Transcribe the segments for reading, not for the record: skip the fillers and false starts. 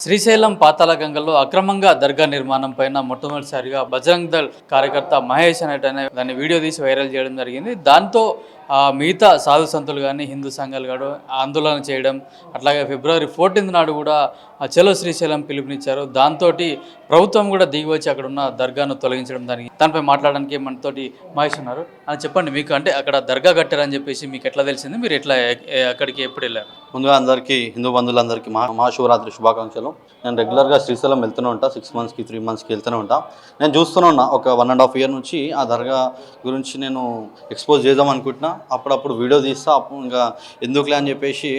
శ్రీశైలం పాతాళగంగలో అక్రమంగా దర్గా నిర్మాణం పైన మొట్టమొదటిసారిగా బజరంగ్ దళ్ కార్యకర్త మహేష్ అనేటనే దాన్ని వీడియో తీసి వైరల్ చేయడం జరిగింది. దాంతో మిగతా సాధు సంతులు కానీ హిందూ సంఘాలు కానీ ఆందోళన చేయడం, అట్లాగే ఫిబ్రవరి 14 నాడు కూడా చలో శ్రీశైలం పిలుపునిచ్చారు. దాంతో ప్రభుత్వం కూడా దిగి వచ్చి అక్కడ ఉన్న దర్గాను తొలగించడం జరిగింది. దానిపై మాట్లాడడానికి మనతోటి మహేష్ ఉన్నారు. అని చెప్పండి, మీకు అంటే అక్కడ దర్గా కట్టారని చెప్పేసి మీకు ఎట్లా తెలిసింది? మీరు ఎట్లా అక్కడికి ఎప్పుడు వెళ్ళారు? ముందుగా అందరికీ హిందూ బంధువులందరికీ మహాశివరాత్రి శుభాకాంక్షలు. నేను రెగ్యులర్గా శ్రీశైలం వెళ్తూనే ఉంటా, 6 మంత్స్కి 3 మంత్స్కి వెళ్తూనే ఉంటా. నేను చూస్తూనే ఉన్నా, ఒక 1.5 year నుంచి ఆ దర్గా గురించి నేను ఎక్స్పోజ్ చేద్దాం అనుకుంటున్నా. అప్పుడప్పుడు వీడియో తీస్తా, అప్పుడు ఇంకా ఎందుకులే అని చెప్పేసి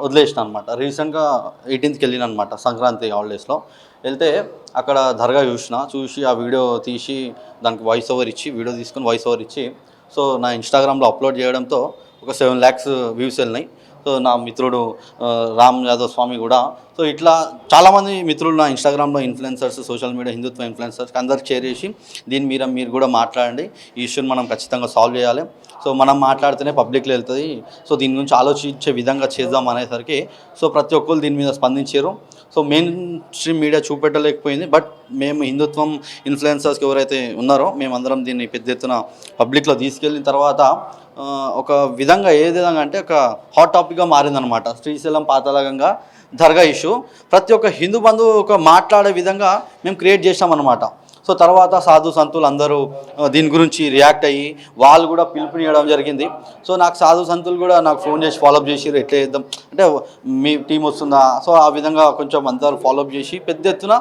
వదిలేసిన అనమాట. రీసెంట్గా 18th వెళ్ళిన అనమాట, సంక్రాంతి హాలిడేస్లో వెళ్తే అక్కడ దర్గా చూసి ఆ వీడియో తీసి దానికి వాయిస్ ఓవర్ ఇచ్చి, వీడియో తీసుకొని వాయిస్ ఓవర్ ఇచ్చి, సో నా ఇన్స్టాగ్రామ్లో అప్లోడ్ చేయడంతో ఒక 7 lakhs వ్యూస్ వెళ్ళినాయి. సో నా మిత్రుడు రామ్ యాదవ్ స్వామి కూడా, సో ఇట్లా చాలామంది మిత్రులు నా ఇన్స్టాగ్రామ్లో ఇన్ఫ్లుయెన్సర్స్, సోషల్ మీడియా హిందుత్వ ఇన్ఫ్లుయెన్సర్స్ అందరికి షేర్ చేసి దీని మీద మీరు కూడా మాట్లాడండి, ఈ ఇష్యూని మనం ఖచ్చితంగా సాల్వ్ చేయాలి, సో మనం మాట్లాడితేనే పబ్లిక్లో వెళ్తుంది, సో దీని గురించి ఆలోచించే విధంగా చేద్దాం అనేసరికి సో ప్రతి ఒక్కరు దీని మీద స్పందించారు. సో మెయిన్ స్ట్రీమ్ మీడియా చూపెట్టలేకపోయింది, బట్ మేము హిందుత్వం ఇన్ఫ్లుయెన్సర్స్కి ఎవరైతే ఉన్నారో మేమందరం దీన్ని పెద్ద ఎత్తున పబ్లిక్లో తీసుకెళ్ళిన తర్వాత ఒక విధంగా ఏ విధంగా అంటే ఒక హాట్ టాపిక్గా మారిందనమాట. శ్రీశైలం పాతాళగంగా దర్గా ఇష్యూ ప్రతి ఒక్క హిందూ బంధువు ఒక మాట్లాడే విధంగా మేము క్రియేట్ చేసామన్నమాట. సో తర్వాత సాధు సంతులు అందరూ దీని గురించి రియాక్ట్ అయ్యి వాళ్ళు కూడా పిలుపునియడం జరిగింది. సో నాకు సాధు సంతులు కూడా నాకు ఫోన్ చేసి ఫాలోఅప్ చేసిరు, ఎట్లా చేద్దాం అంటే మీ టీం వస్తుందా, సో ఆ విధంగా కొంచెం అందరూ ఫాలోఅప్ చేసి పెద్ద ఎత్తున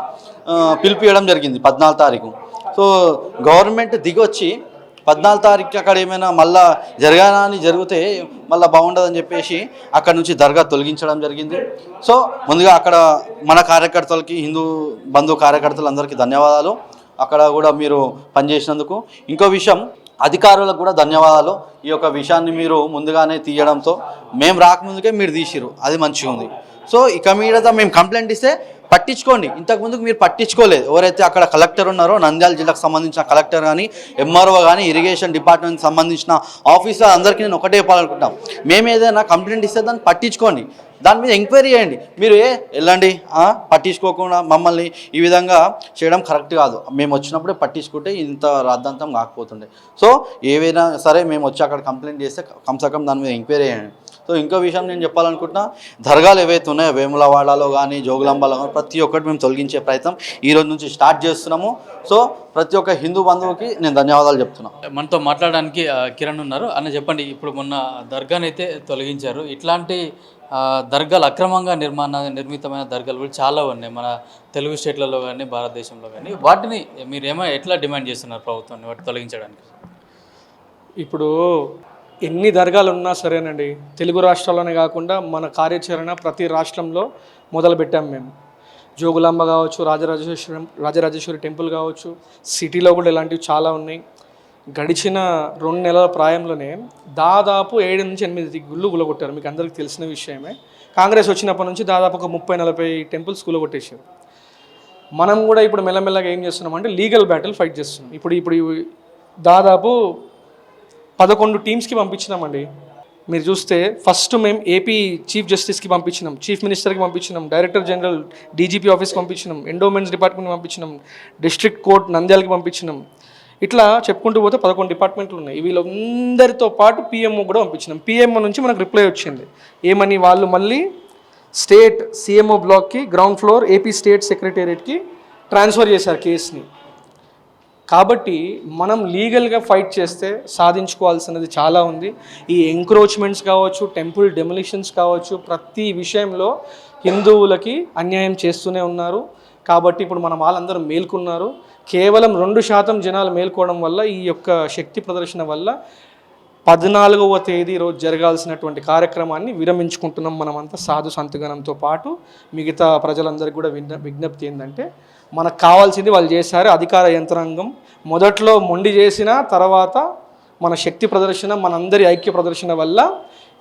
పిలిపియడం జరిగింది 14వ తారీఖు. సో గవర్నమెంట్ దిగొచ్చి 14వ తారీఖుకి అక్కడ ఏమైనా మళ్ళా జరగాలని జరిగితే మళ్ళీ బాగుండదని చెప్పేసి అక్కడ నుంచి దర్గా తొలగించడం జరిగింది. సో ముందుగా అక్కడ మన కార్యకర్తలకి, హిందూ బంధు కార్యకర్తలందరికీ ధన్యవాదాలు, అక్కడ కూడా మీరు పనిచేసినందుకు. ఇంకో విషయం, అధికారులకు కూడా ధన్యవాదాలు. ఈ యొక్క విషయాన్ని మీరు ముందుగానే తీయడంతో, మేము రాకముందుకే మీరు తీసిరు, అది మంచిగా ఉంది. సో ఇక మీదట మేము కంప్లైంట్ ఇస్తే పట్టించుకోండి. ఇంతకుముందుకు మీరు పట్టించుకోలేదు. ఎవరైతే అక్కడ కలెక్టర్ ఉన్నారో, నంద్యాల జిల్లాకు సంబంధించిన కలెక్టర్ కానీ, ఎంఆర్ఓ కానీ, ఇరిగేషన్ డిపార్ట్మెంట్కి సంబంధించిన ఆఫీసర్ అందరికీ నేను ఒకటే చెప్పాలనుకుంటాం, మేము ఏదైనా కంప్లైంట్ ఇస్తే దాన్ని పట్టించుకోండి, దాని మీద ఎంక్వైరీ చేయండి. మీరు వెళ్ళండి పట్టించుకోకుండా మమ్మల్ని ఈ విధంగా చేయడం కరెక్ట్ కాదు. మేము వచ్చినప్పుడే పట్టించుకుంటే ఇంత రాద్ధాంతం కాకపోతుండే. సో ఏవైనా సరే మేము వచ్చి అక్కడ కంప్లైంట్ చేస్తే కమ్సకం దాని మీద ఎంక్వైరీ చేయండి. సో ఇంకో విషయం నేను చెప్పాలనుకుంటున్నా, దర్గాలు ఏవైతే ఉన్నాయో వేములవాడలో కానీ, జోగులాంబలో కానీ ప్రతి ఒక్కటి మేము తొలగించే ప్రయత్నం ఈరోజు నుంచి స్టార్ట్ చేస్తున్నాము. సో ప్రతి ఒక్క హిందూ బంధువుకి నేను ధన్యవాదాలు చెప్తున్నాను. మనతో మాట్లాడడానికి కిరణ్ ఉన్నారు. అని చెప్పండి, ఇప్పుడు మొన్న దర్గాని అయితే తొలగించారు. ఇట్లాంటి దర్గాలు అక్రమంగా నిర్మితమైన దర్గాలు కూడా చాలా ఉన్నాయి మన తెలుగు స్టేట్లలో కానీ, భారతదేశంలో కానీ. వాటిని మీరు ఎట్లా డిమాండ్ చేస్తున్నారు ప్రభుత్వాన్ని వాటిని తొలగించడానికి? ఇప్పుడు ఎన్ని దర్గాలు ఉన్నా సరేనండి, తెలుగు రాష్ట్రాల్లోనే కాకుండా మన కార్యాచరణ ప్రతి రాష్ట్రంలో మొదలుపెట్టాము మేము. జోగులాంబ కావచ్చు, రాజరాజేశ్వరి టెంపుల్ కావచ్చు, సిటీలో కూడా ఇలాంటివి చాలా ఉన్నాయి. గడిచిన 2 నెలల ప్రాయంలోనే దాదాపు 7 నుంచి 8 గుళ్ళు గులగొట్టారు. మీకు అందరికీ తెలిసిన విషయమే. కాంగ్రెస్ వచ్చినప్పటి నుంచి దాదాపు ఒక 30-40 టెంపుల్స్ గులగొట్టేశారు. మనం కూడా ఇప్పుడు మెల్లమెల్లగా ఏం చేస్తున్నామంటే లీగల్ బ్యాటిల్ ఫైట్ చేస్తున్నాం. ఇప్పుడు దాదాపు 11 టీమ్స్కి పంపించినామండి. మీరు చూస్తే ఫస్ట్ మేము ఏపీ చీఫ్ జస్టిస్కి పంపించినాం, చీఫ్ మినిస్టర్కి పంపించినాం, డైరెక్టర్ జనరల్ డీజీపీ ఆఫీస్కి పంపించినాం, ఎండోమెంట్స్ డిపార్ట్మెంట్కి పంపించినాం, డిస్ట్రిక్ట్ కోర్ట్ నంద్యాలకి పంపించినాం. ఇట్లా చెప్పుకుంటూ పోతే 11 డిపార్ట్మెంట్లు ఉన్నాయి. వీళ్ళందరితో పాటు పిఎంఓ కూడా పంపించినాం. పిఎంఓ నుంచి మనకు రిప్లై వచ్చింది ఏమని, వాళ్ళు మళ్ళీ స్టేట్ సిఎంఓ బ్లాక్కి గ్రౌండ్ ఫ్లోర్ ఏపీ స్టేట్ సెక్రటేరియట్కి ట్రాన్స్ఫర్ చేశారు కేసుని. కాబట్టి మనం లీగల్గా ఫైట్ చేస్తే సాధించుకోవాల్సినది చాలా ఉంది. ఈ ఎంక్రోచ్మెంట్స్ కావచ్చు, టెంపుల్ డెమోలిషన్స్ కావచ్చు, ప్రతి విషయంలో హిందువులకి అన్యాయం చేస్తూనే ఉన్నారు. కాబట్టి ఇప్పుడు మన వాళ్ళందరూ మేల్కొన్నారు. కేవలం 2% జనాలు మేల్కోవడం వల్ల, ఈ యొక్క శక్తి ప్రదర్శన వల్ల 14వ తేదీ రోజు జరగాల్సినటువంటి కార్యక్రమాన్ని విరమించుకుంటున్నాం. మనమంతా సాధు సంతగణంతో పాటు మిగతా ప్రజలందరికీ కూడా విజ్ఞప్తి ఏంటంటే, మనకు కావాల్సింది వాళ్ళు చేశారు. అధికార యంత్రాంగం మొదట్లో మొండి చేసిన తర్వాత మన శక్తి ప్రదర్శన, మనందరి ఐక్య ప్రదర్శన వల్ల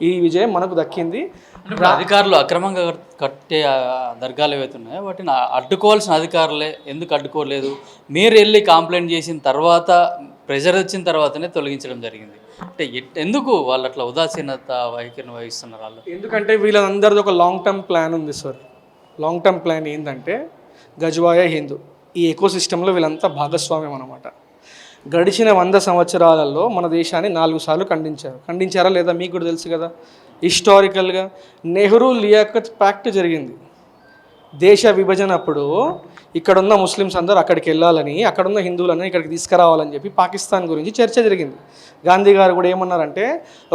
ఈ విజయం మనకు దక్కింది. అధికారులు అక్రమంగా కట్టే దర్గాలు ఏవైతే ఉన్నాయో వాటిని అడ్డుకోవాల్సిన అధికారులే ఎందుకు అడ్డుకోలేదు? మీరు వెళ్ళి కంప్లైంట్ చేసిన తర్వాత, ప్రెజర్ వచ్చిన తర్వాతనే తొలగించడం జరిగింది. అంటే ఎందుకు వాళ్ళు అట్లా ఉదాసీనత వైఖరిని వహిస్తున్నారు వాళ్ళు? ఎందుకంటే వీళ్ళందరిది ఒక లాంగ్ టర్మ్ ప్లాన్ ఉంది సార్. లాంగ్ టర్మ్ ప్లాన్ ఏంటంటే గజ్వాయ హిందూ ఈ ఎకోసిస్టంలో వీళ్ళంతా భాగస్వామ్యం అన్నమాట. గడిచిన 100 సంవత్సరాలలో మన దేశాన్ని 4 సార్లు ఖండించారా లేదా మీకు కూడా తెలుసు కదా. హిస్టారికల్గా నెహ్రూ లియాఖత్ ప్యాక్ట్ జరిగింది. దేశ విభజన అప్పుడు ఇక్కడున్న ముస్లిమ్స్ అందరూ అక్కడికి వెళ్ళాలని, అక్కడున్న హిందువులని ఇక్కడికి తీసుకురావాలని చెప్పి పాకిస్తాన్ గురించి చర్చ జరిగింది. గాంధీ గారు కూడా ఏమన్నారంటే,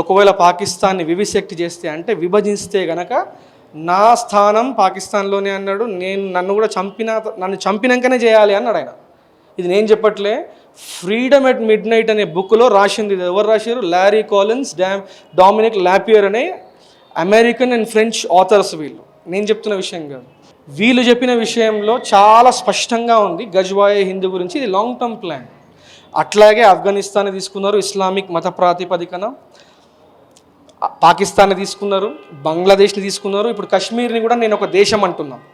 ఒకవేళ పాకిస్తాన్ని వివిసెక్ట్ చేస్తే అంటే విభజిస్తే గనక నా స్థానం పాకిస్తాన్లోనే అన్నాడు. నన్ను చంపినాకనే చేయాలి అన్నాడు ఆయన. ఇది నేను చెప్పట్లే, ఫ్రీడమ్ ఎట్ మిడ్ నైట్ అనే బుక్లో రాసింది. ఇది ఎవరు రాశారు? లారీ కాలిన్స్, డామినిక్ లాపియర్ అనే అమెరికన్ అండ్ ఫ్రెంచ్ ఆథర్స్. వీళ్ళు నేను చెప్తున్న విషయం కాదు, వీళ్ళు చెప్పిన విషయంలో చాలా స్పష్టంగా ఉంది గజ్వాయ హిందూ గురించి. ఇది లాంగ్ టర్మ్ ప్లాన్. అట్లాగే ఆఫ్ఘనిస్తాన్ని తీసుకున్నారు, ఇస్లామిక్ మత ప్రాతిపదికన. పాకిస్తాన్ని తీసుకున్నారు, బంగ్లాదేశ్ని తీసుకున్నారు. ఇప్పుడు కాశ్మీర్ని కూడా నేను ఒక దేశం అంటున్నాను.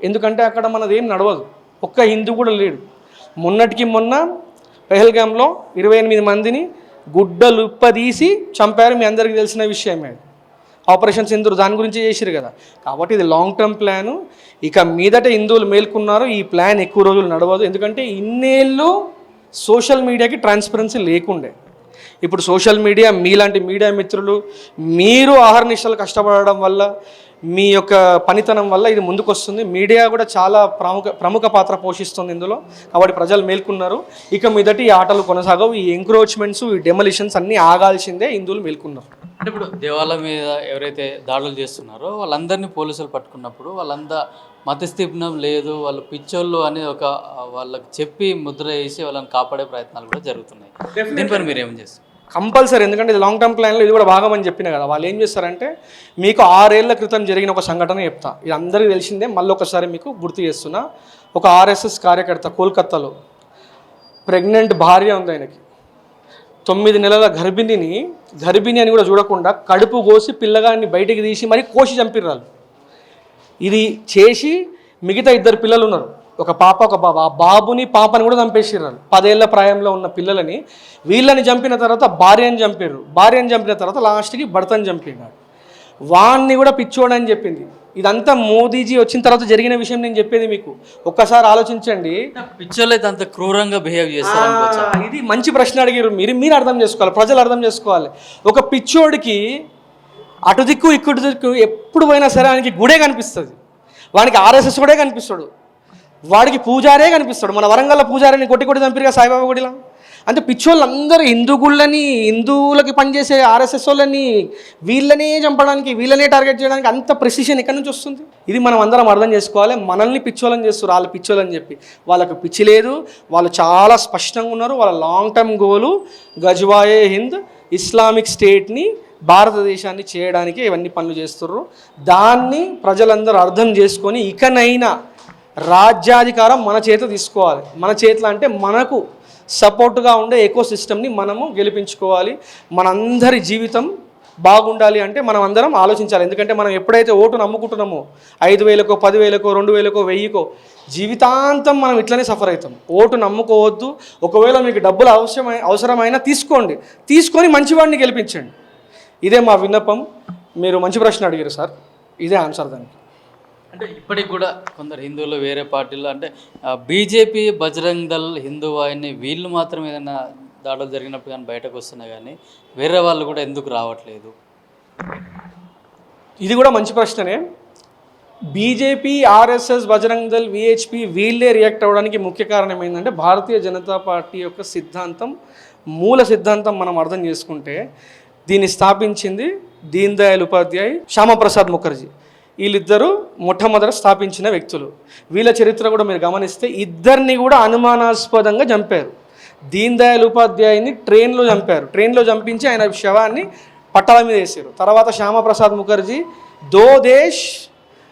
ఎందుకంటే అక్కడ మనది ఏం నడవదు, ఒక్క హిందూ కూడా లేడు. మొన్నటికి మొన్న పెహల్గాంలో 28 మందిని గుడ్డలుప్పదీసి చంపారు. మీ అందరికీ తెలిసిన విషయమే. ఆపరేషన్ సింధూర్ దాని గురించి చేసిరు కదా. కాబట్టి ఇది లాంగ్ టర్మ్ ప్లాను. ఇక మీదట హిందువులు మేల్కొన్నారు, ఈ ప్లాన్ ఎక్కువ రోజులు నడవదు. ఎందుకంటే ఇన్నేళ్ళు సోషల్ మీడియాకి ట్రాన్స్పరెన్సీ లేకుండే. ఇప్పుడు సోషల్ మీడియా, మీలాంటి మీడియా మిత్రులు, మీరు ఆహర్నిశలు కష్టపడడం వల్ల, మీ యొక్క పనితనం వల్ల ఇది ముందుకు వస్తుంది. మీడియా కూడా చాలా ప్రముఖ పాత్ర పోషిస్తుంది ఇందులో. కాబట్టి ప్రజలు మేల్కొన్నారు. ఇక మీదటి ఈ ఆటలు కొనసాగవు. ఈ ఎంక్రోచ్మెంట్స్, ఈ డెమలిషన్స్ అన్నీ ఆగాల్సిందే. హిందువులు మేల్కొన్నారు. అంటే ఇప్పుడు దేవాలయం మీద ఎవరైతే దాడులు చేస్తున్నారో వాళ్ళందరినీ పోలీసులు పట్టుకున్నప్పుడు వాళ్ళంతా మతస్థిపనం లేదు, వాళ్ళు పిచ్చోళ్ళు అని వాళ్ళకి చెప్పి ముద్ర వేసి వాళ్ళని కాపాడే ప్రయత్నాలు కూడా జరుగుతున్నాయి. దీనిపైన మీరు ఏం చేస్తారు? కంపల్సరీ, ఎందుకంటే ఇది లాంగ్ టర్మ్ ప్లాన్లో ఇది కూడా భాగమని చెప్పిన కదా. వాళ్ళు ఏం చేస్తారంటే, మీకు 6 ఏళ్ల క్రితం జరిగిన ఒక సంఘటన చెప్తా. ఇది అందరికీ తెలిసిందే, మళ్ళీ ఒకసారి మీకు గుర్తు చేస్తున్నా. ఒక RSS కార్యకర్త కోల్కత్తాలో ప్రెగ్నెంట్ భార్య ఉంది ఆయనకి. 9 నెలల గర్భిణి అని కూడా చూడకుండా కడుపు కోసి పిల్లగాన్ని బయటికి తీసి మరి కోసి చంపిర్రాలు. ఇది చేసి మిగతా 2 పిల్లలు ఉన్నారు, ఒక పాప ఒక బాబు. ఆ బాబుని పాపని కూడా చంపేసిర్రాలు. 10 ఏళ్ల ప్రాయంలో ఉన్న పిల్లలని. వీళ్ళని చంపిన తర్వాత భార్యని చంపిన తర్వాత లాస్ట్కి భర్తని చంపినాడు. వాణ్ణి కూడా పిచ్చోడని చెప్పింది. ఇదంతా మోదీజీ వచ్చిన తర్వాత జరిగిన విషయం నేను చెప్పేది మీకు. ఒక్కసారి ఆలోచించండి. పిచ్చోళ్ళు అయితే అంత క్రూరంగా బిహేవ్ చేస్తారు. ఇది మంచి ప్రశ్న అడిగారు మీరు అర్థం చేసుకోవాలి, ప్రజలు అర్థం చేసుకోవాలి. ఒక పిచ్చోడికి అటు దిక్కు ఇక్కడి దిక్కు ఎప్పుడు పోయినా సరే ఆయనకి గుడే కనిపిస్తుంది. వానికి RSS కూడా కనిపిస్తాడు, వాడికి పూజారే కనిపిస్తాడు. మన వరంగల్లో పూజారిని కొట్టి చంపిరుగా సాయిబాబా గుడిలా. అంటే పిచ్చోళ్ళందరూ హిందూ గుళ్ళని, హిందువులకి పనిచేసే RSS వాళ్ళని, వీళ్ళనే చంపడానికి, వీళ్ళనే టార్గెట్ చేయడానికి అంత ప్రెసిషన్ ఎక్కడి నుంచి వస్తుంది? ఇది మనం అందరం అర్థం చేసుకోవాలి. మనల్ని పిచ్చోళ్ళని చేస్తారు, వాళ్ళు పిచ్చోళ్ళని చెప్పి. వాళ్ళకు పిచ్చి లేదు, వాళ్ళు చాలా స్పష్టంగా ఉన్నారు. వాళ్ళ లాంగ్ టర్మ్ గోలు గజ్వాయే హింద్, ఇస్లామిక్ స్టేట్ని, భారతదేశాన్ని చేయడానికి ఇవన్నీ పనులు చేస్తున్నారు. దాన్ని ప్రజలందరూ అర్థం చేసుకొని ఇకనైనా రాజ్యాధికారం మన చేత తీసుకోవాలి. మన చేతిలో అంటే మనకు సపోర్ట్గా ఉండే ఎకోసిస్టమ్ని మనము గెలిపించుకోవాలి. మనందరి జీవితం బాగుండాలి అంటే మనం అందరం ఆలోచించాలి. ఎందుకంటే మనం ఎప్పుడైతే ఓటు నమ్ముకుంటున్నామో 5,000కో 10,000కో 2,000కో 1,000కో జీవితాంతం మనం ఇట్లనే సఫర్ అవుతాం. ఓటు నమ్ముకోవద్దు. ఒకవేళ మీకు డబ్బులు అవసరమైనా తీసుకొని మంచివాడిని గెలిపించండి. ఇదే మా విన్నపం. మీరు మంచి ప్రశ్న అడిగారు సార్, ఇదే ఆన్సర్ దానికి. అంటే ఇప్పటికి కూడా కొందరు హిందువులు వేరే పార్టీలు, అంటే బీజేపీ, బజరంగ్ దళ్, హిందూ వాహిని, వీళ్ళు మాత్రం ఏదైనా దాడులు జరిగినప్పుడు కానీ బయటకు వస్తున్నాయి, కానీ వేరే వాళ్ళు కూడా ఎందుకు రావట్లేదు? ఇది కూడా మంచి ప్రశ్ననే. BJP, RSS, Bajrang Dal, VHP వీళ్ళే రియాక్ట్ అవ్వడానికి ముఖ్య కారణం ఏంటంటే భారతీయ జనతా పార్టీ యొక్క సిద్ధాంతం, మూల సిద్ధాంతం మనం అర్థం చేసుకుంటే, దీన్ని స్థాపించింది దీన్ దయాళ్ ఉపాధ్యాయ్, శ్యామప్రసాద్ ముఖర్జీ. వీళ్ళిద్దరూ మొట్టమొదట స్థాపించిన వ్యక్తులు. వీళ్ళ చరిత్ర కూడా మీరు గమనిస్తే ఇద్దరిని కూడా అనుమానాస్పదంగా చంపారు. దీన్ దయాళ్ ఉపాధ్యాయుని ట్రైన్లో చంపించి ఆయన శవాన్ని పట్టాల మీద వేసారు. తర్వాత శ్యామప్రసాద్ ముఖర్జీ దో దేశ్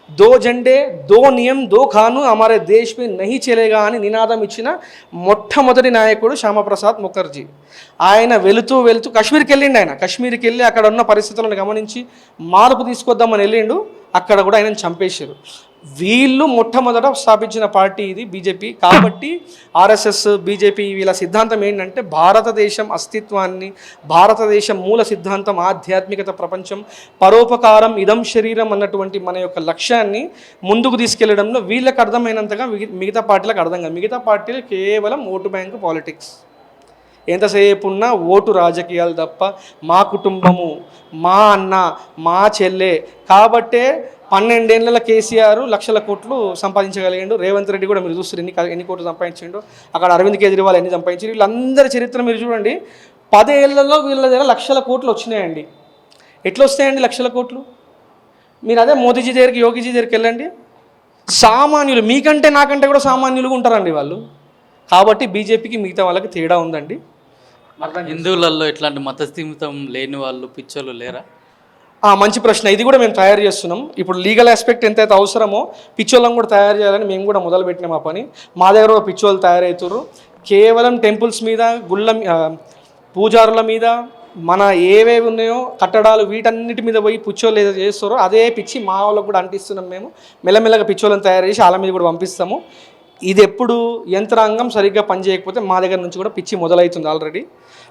దో జెండే దో నియం దో ఖాను హమారే దేశ్ మే నహీ చలేగా అని నినాదం ఇచ్చిన మొట్టమొదటి నాయకుడు శ్యామప్రసాద్ ముఖర్జీ. ఆయన వెళుతూ కాశ్మీర్కి వెళ్ళిండు. కాశ్మీర్కి వెళ్ళి అక్కడ ఉన్న పరిస్థితులను గమనించి మార్పు తీసుకొద్దామని వెళ్ళిండు. అక్కడ కూడా ఆయనను చంపేశారు. వీళ్ళు మొట్టమొదట స్థాపించిన పార్టీ ఇది బీజేపీ. కాబట్టి ఆర్ఎస్ఎస్, బీజేపీ వీళ్ళ సిద్ధాంతం ఏంటంటే భారతదేశం అస్తిత్వాన్ని, భారతదేశం మూల సిద్ధాంతం ఆధ్యాత్మికత, ప్రపంచం, పరోపకారం, ఇదం శరీరం అన్నటువంటి మన యొక్క లక్ష్యాన్ని ముందుకు తీసుకెళ్లడంలో వీళ్ళకి అర్థమైనంతగా మిగతా పార్టీలకు అర్థం కాదు. మిగతా పార్టీలు కేవలం ఓటు బ్యాంకు పాలిటిక్స్, ఎంతసేపు ఉన్నా ఓటు రాజకీయాలు తప్ప మా కుటుంబము, మా అన్న, మా చెల్లె. కాబట్టే 12 ఏళ్ల కేసీఆర్ లక్షల కోట్లు సంపాదించగలిగాడు. రేవంత్ రెడ్డి కూడా మీరు చూస్తారు ఎన్ని కోట్లు సంపాదించిండు. అక్కడ అరవింద్ కేజ్రీవాల్ ఎన్ని సంపాదించారు. వీళ్ళందరి చరిత్ర మీరు చూడండి. 10 ఏళ్లలో వీళ్ళ దగ్గర లక్షల కోట్లు వచ్చినాయండి. ఎట్లా వస్తాయండి లక్షల కోట్లు? మీరు అదే మోదీజీ దగ్గరికి, యోగిజీ దగ్గరికి వెళ్ళండి. సామాన్యులు, మీకంటే నాకంటే కూడా సామాన్యులుగా ఉంటారండి వాళ్ళు. కాబట్టి బీజేపీకి మిగతా వాళ్ళకి తేడా ఉందండి. హిందువులలో ఇట్లాంటి మతస్థిమితం లేని వాళ్ళు, పిచ్చోళ్ళు లేరా? మంచి ప్రశ్న. ఇది కూడా మేము తయారు చేస్తున్నాం. ఇప్పుడు లీగల్ ఆస్పెక్ట్ ఎంతైతే అవసరమో పిచ్చోళ్ళం కూడా తయారు చేయాలని మేము కూడా మొదలుపెట్టినాం ఆ పని. మా దగ్గర కూడా పిచ్చోళ్ళు తయారవుతారు. కేవలం టెంపుల్స్ మీద, గుళ్ళ, పూజారుల మీద, మన ఏవేవి ఉన్నాయో కట్టడాలు, వీటన్నిటి మీద పోయి పిచ్చోళ్ళు ఏదో చేస్తారో అదే పిచ్చి మా వాళ్ళకు కూడా అంటిస్తున్నాం. మేము మెల్లమెల్లగా పిచ్చోళ్ళని తయారు చేసి వాళ్ళ మీద కూడా పంపిస్తాము. ఇది ఎప్పుడు యంత్రాంగం సరిగ్గా పనిచేయకపోతే మా దగ్గర నుంచి కూడా పిచ్చి మొదలవుతుంది. ఆల్రెడీ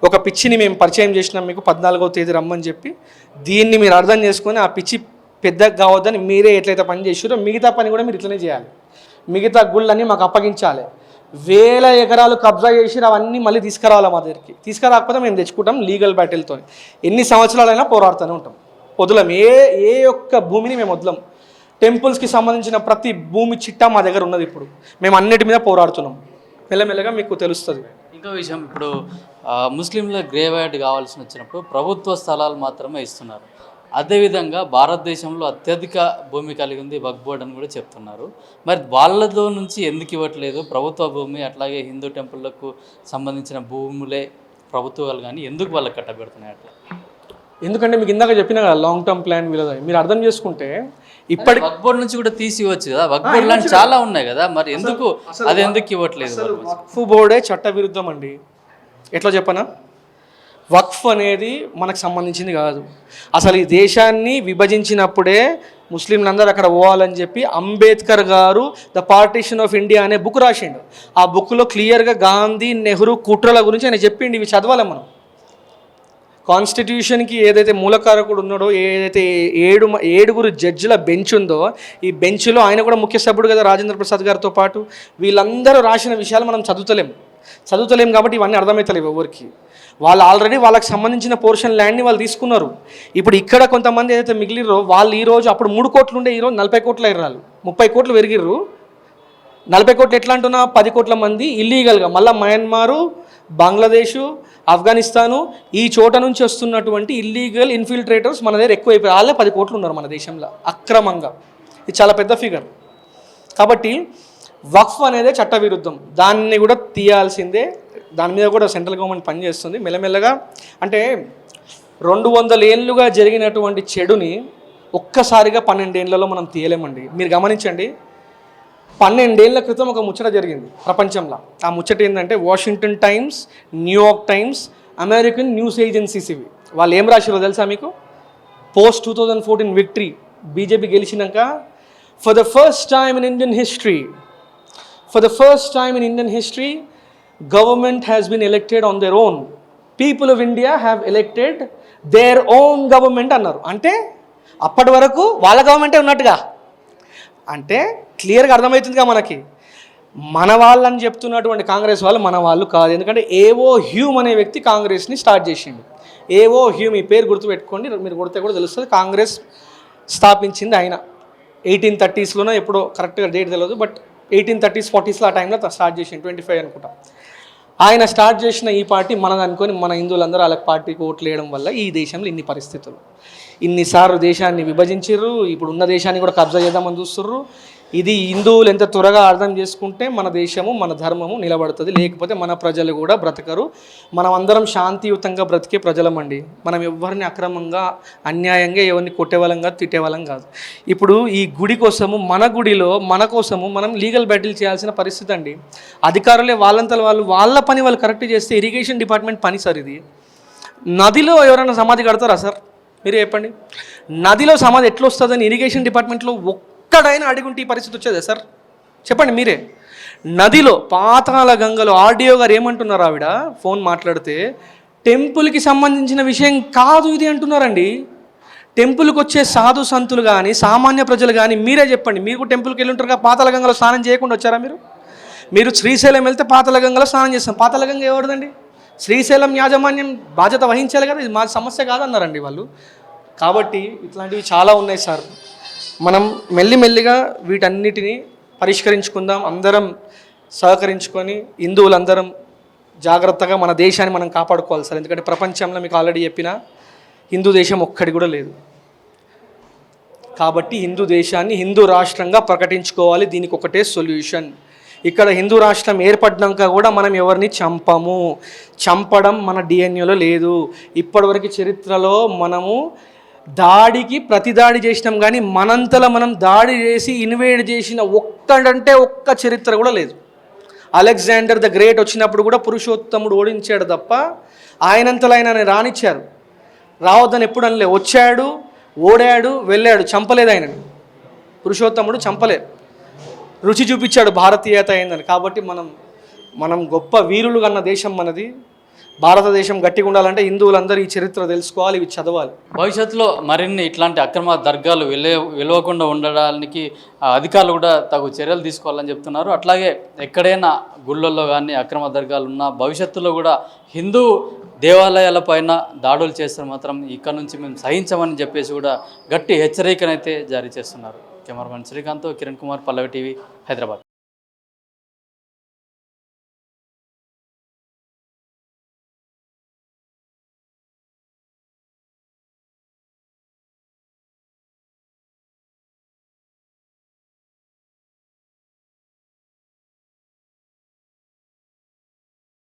ఒక పిచ్చిని మేము పరిచయం చేసినాం మీకు, 14వ తేదీ రమ్మని చెప్పి. దీన్ని మీరు అర్థం చేసుకొని ఆ పిచ్చి పెద్దగా కావద్దని మీరే ఎట్లయితే పని చేసారో మిగతా పని కూడా మీరు ఇట్లనే చేయాలి. మిగతా గుళ్ళన్నీ మాకు అప్పగించాలి. 1000 ఎకరాలు కబ్జా చేసి అవన్నీ మళ్ళీ తీసుకురావాలి మా దగ్గరికి. తీసుకురాకపోతే మేము తెచ్చుకుంటాం లీగల్ బ్యాటిల్తో. ఎన్ని సంవత్సరాలైనా పోరాడుతూనే ఉంటాం. వదలం, ఏ ఒక్క భూమిని మేము వదలం. టెంపుల్స్కి సంబంధించిన ప్రతి భూమి చిట్టా మా దగ్గర ఉన్నది. ఇప్పుడు మేము అన్నిటి మీద పోరాడుతున్నాం. మెల్లమెల్లగా మీకు తెలుస్తుంది. ఇంకో విషయం, ఇప్పుడు ముస్లింల గ్రేవ్ యార్డ్ కావాల్సి వచ్చినప్పుడు ప్రభుత్వ స్థలాలు మాత్రమే ఇస్తున్నారు. అదేవిధంగా భారతదేశంలో అత్యధిక భూమి కలిగి ఉంది వక్ఫ్ బోర్డ్ అని కూడా చెప్తున్నారు. మరి వాళ్ళతో నుంచి ఎందుకు ఇవ్వట్లేదు? ప్రభుత్వ భూమి, అట్లాగే హిందూ టెంపుల్లకు సంబంధించిన భూములే ప్రభుత్వాలు కానీ ఎందుకు వాళ్ళకి కట్టబెడుతున్నాయి అట్లా? ఎందుకంటే మీకు ఇందాక చెప్పిన కదా లాంగ్ టర్మ్ ప్లాన్ వీళ్ళది. మీరు అర్థం చేసుకుంటే ఇప్పటి వక్ఫ్ బోర్డ్ నుంచి కూడా తీసి ఇవ్వచ్చు కదా. వక్ఫ్ బోర్డ్ లాంటి చాలా ఉన్నాయి కదా, మరి ఎందుకు అది ఎందుకు ఇవ్వట్లేదు? వక్ఫ్ బోర్డే చట్టవిరుద్ధం అండి. ఎట్లా చెప్పనా? వక్ఫ్ అనేది మనకు సంబంధించింది కాదు. అసలు ఈ దేశాన్ని విభజించినప్పుడే ముస్లింలందరూ అక్కడ పోవాలని చెప్పి అంబేద్కర్ గారు ద పార్టీషన్ ఆఫ్ ఇండియా అనే బుక్ రాసిండు. ఆ బుక్లో క్లియర్గా గాంధీ, నెహ్రూ కుట్రల గురించి ఆయన చెప్పిండు. ఇవి చదవాలి మనం. కాన్స్టిట్యూషన్కి ఏదైతే మూలకారకుడు ఉన్నాడో, ఏదైతే 7 జడ్జిల బెంచ్ ఉందో, ఈ బెంచ్లో ఆయన కూడా ముఖ్య సభ్యుడు కదా రాజేంద్ర ప్రసాద్ గారితో పాటు. వీళ్ళందరూ రాసిన విషయాలు మనం చదువుతలేం కాబట్టి ఇవన్నీ అర్థమవుతలేవు ఎవరికి. వాళ్ళు ఆల్రెడీ వాళ్ళకి సంబంధించిన పోర్షన్ ల్యాండ్ని వాళ్ళు తీసుకున్నారు. ఇప్పుడు ఇక్కడ కొంతమంది ఏదైతే మిగిలిరో వాళ్ళు ఈరోజు, అప్పుడు 3 కోట్లు ఉండే, ఈరోజు 40 కోట్లు అయ్యారు. 30 కోట్లు పెరిగిర్రు. 40 కోట్లు ఎట్లా అంటున్నా, 10 కోట్ల మంది ఇల్లీగల్గా మళ్ళీ మయన్మారు, బంగ్లాదేశు, ఆఫ్ఘనిస్తాను ఈ చోట నుంచి వస్తున్నటువంటి ఇల్లీగల్ ఇన్ఫిల్ట్రేటర్స్ మన దగ్గర ఎక్కువైపోయి వాళ్ళే 10 కోట్లు ఉన్నారు మన దేశంలో అక్రమంగా. ఇది చాలా పెద్ద ఫిగర్. కాబట్టి వక్ఫ్ అనేది చట్టవిరుద్ధం. దాన్ని కూడా తీయాల్సిందే. దాని మీద కూడా సెంట్రల్ గవర్నమెంట్ పనిచేస్తుంది మెల్లమెల్లగా. అంటే 200 ఏళ్ళుగా జరిగినటువంటి చెడుని ఒక్కసారిగా 12 ఏళ్లలో మనం తీయలేమండి. మీరు గమనించండి, 12 ఏళ్ల క్రితం ఒక ముచ్చట జరిగింది ప్రపంచంలో. ఆ ముచ్చట ఏంటంటే Washington Times, New York Times, American news agencies ఇవి. వాళ్ళు ఏం రాశారో తెలుసా మీకు? పోస్ట్ 2014 విక్టరీ, బీజేపీ గెలిచినాక for the first time in Indian history government has been elected on their own. People of India have elected their own government అన్నారు. అంటే అప్పటి వరకు వాళ్ళ గవర్నమెంటే ఉన్నట్టుగా. అంటే క్లియర్గా అర్థమవుతుందిగా మనకి. మన వాళ్ళని చెప్తున్నటువంటి కాంగ్రెస్ వాళ్ళు మన వాళ్ళు కాదు. ఎందుకంటే ఏవో హ్యూమ్ అనే వ్యక్తి కాంగ్రెస్ని స్టార్ట్ చేసిండు. ఏవో హ్యూమ్, ఈ పేరు గుర్తుపెట్టుకోండి, మీరు కొడితే కూడా తెలుస్తుంది. కాంగ్రెస్ స్థాపించింది ఆయన 1830s ఎప్పుడో, కరెక్ట్గా డేట్ తెలియదు, బట్ 1830s 40s ఆ టైంలో స్టార్ట్ చేసిండు. 25 అనుకుంటా. ఆయన స్టార్ట్ చేసిన ఈ పార్టీ మనది అనుకొని మన హిందువులందరూ వాళ్ళకి పార్టీకి ఓట్లు వేయడం వల్ల ఈ దేశంలో ఇన్ని పరిస్థితులు. ఇన్నిసార్లు దేశాన్ని విభజించారు. ఇప్పుడు ఉన్న దేశాన్ని కూడా కబ్జా చేద్దామని చూస్తుర్రు. ఇది హిందువులు ఎంత త్వరగా అర్థం చేసుకుంటే మన దేశము, మన ధర్మము నిలబడుతుంది. లేకపోతే మన ప్రజలు కూడా బ్రతకరు. మనం అందరం శాంతియుతంగా బ్రతికే ప్రజలమండి. మనం ఎవరిని అక్రమంగా, అన్యాయంగా ఎవరిని కొట్టేవాళ్ళం కాదు, తిట్టేవాళ్ళం కాదు. ఇప్పుడు ఈ గుడి కోసము, మన గుడిలో మన కోసము మనం లీగల్ బ్యాటిల్ చేయాల్సిన పరిస్థితి అండి. అధికారులే వాళ్ళంతా వాళ్ళ పని వాళ్ళు కరెక్ట్ చేస్తే ఇరిగేషన్ డిపార్ట్మెంట్ పని సార్ ఇది. నదిలో ఎవరైనా సమాధి కడతారా సార్? మీరే చెప్పండి. నదిలో సమాధి ఎట్లా వస్తుందని ఇరిగేషన్ డిపార్ట్మెంట్లో ఎక్కడైనా అడిగుంటే ఈ పరిస్థితి వచ్చేదే సార్? చెప్పండి మీరే. నదిలో పాతాళ గంగలో ఆర్డీఓ గారు ఏమంటున్నారు, ఆవిడ ఫోన్ మాట్లాడితే టెంపుల్కి సంబంధించిన విషయం కాదు ఇది అంటున్నారండి. టెంపుల్కి వచ్చే సాధు సంతులు కానీ సామాన్య ప్రజలు కానీ మీరే చెప్పండి. మీరు టెంపుల్కి వెళ్ళి ఉంటారుగా, పాతాళ గంగలో స్నానం చేయకుండా వచ్చారా మీరు శ్రీశైలం వెళ్తే పాతాళ గంగలో స్నానం చేస్తాం. పాతాళ గంగ ఎవరిదండి? శ్రీశైలం యాజమాన్యం బాధ్యత వహించాలి కదా, ఇది మా సమస్య కాదన్నారండి వాళ్ళు. కాబట్టి ఇట్లాంటివి చాలా ఉన్నాయి సార్. మనం మెల్లిమెల్లిగా వీటన్నిటిని పరిష్కరించుకుందాం, అందరం సహకరించుకొని హిందువులందరం జాగ్రత్తగా మన దేశాన్ని మనం కాపాడుకోవాలి సార్. ఎందుకంటే ప్రపంచంలో మీకు ఆల్రెడీ చెప్పిన హిందూ దేశం ఒక్కడి కూడా లేదు. కాబట్టి హిందూ దేశాన్ని హిందూ రాష్ట్రంగా ప్రకటించుకోవాలి. దీనికి ఒకటే సొల్యూషన్. ఇక్కడ హిందూ రాష్ట్రం ఏర్పడినాక కూడా మనం ఎవరిని చంపడం మన డిఎన్ఏలో లేదు. ఇప్పటివరకు చరిత్రలో మనము దాడికి ప్రతిదాడి చేసినాం, కానీ మనంతలో మనం దాడి చేసి ఇన్వేడ్ చేసిన ఒక్క చరిత్ర కూడా లేదు. అలెగ్జాండర్ ద గ్రేట్ వచ్చినప్పుడు కూడా పురుషోత్తముడు ఓడించాడు తప్ప ఆయనంతలో ఆయన రానిచ్చారు. రావద్దని ఎప్పుడు అనలే. వచ్చాడు, ఓడాడు, వెళ్ళాడు, చంపలేదు ఆయనని. పురుషోత్తముడు చంపలేదు, రుచి చూపించాడు భారతీయత అయిందని. కాబట్టి మనం గొప్ప వీరులు కన్న దేశం మనది. భారతదేశం గట్టిగా ఉండాలంటే హిందువులందరూ ఈ చరిత్ర తెలుసుకోవాలి, ఇవి చదవాలి. భవిష్యత్తులో మరిన్ని ఇట్లాంటి అక్రమ దర్గాలు వెలవకుండా ఉండడానికి అధికారులు కూడా తగు చర్యలు తీసుకోవాలని చెప్తున్నారు. అట్లాగే ఎక్కడైనా గుళ్ళల్లో కానీ అక్రమ దర్గాలు ఉన్నా భవిష్యత్తులో కూడా హిందూ దేవాలయాలపైన దాడులు చేస్తే మాత్రం ఇక్కడ నుంచి మేము సహించమని చెప్పేసి కూడా గట్టి హెచ్చరికనైతే జారీ చేస్తున్నారు. కెమెరామెన్ శ్రీకాంత్, కిరణ్ కుమార్, పల్లవి టీవీ, హైదరాబాద్.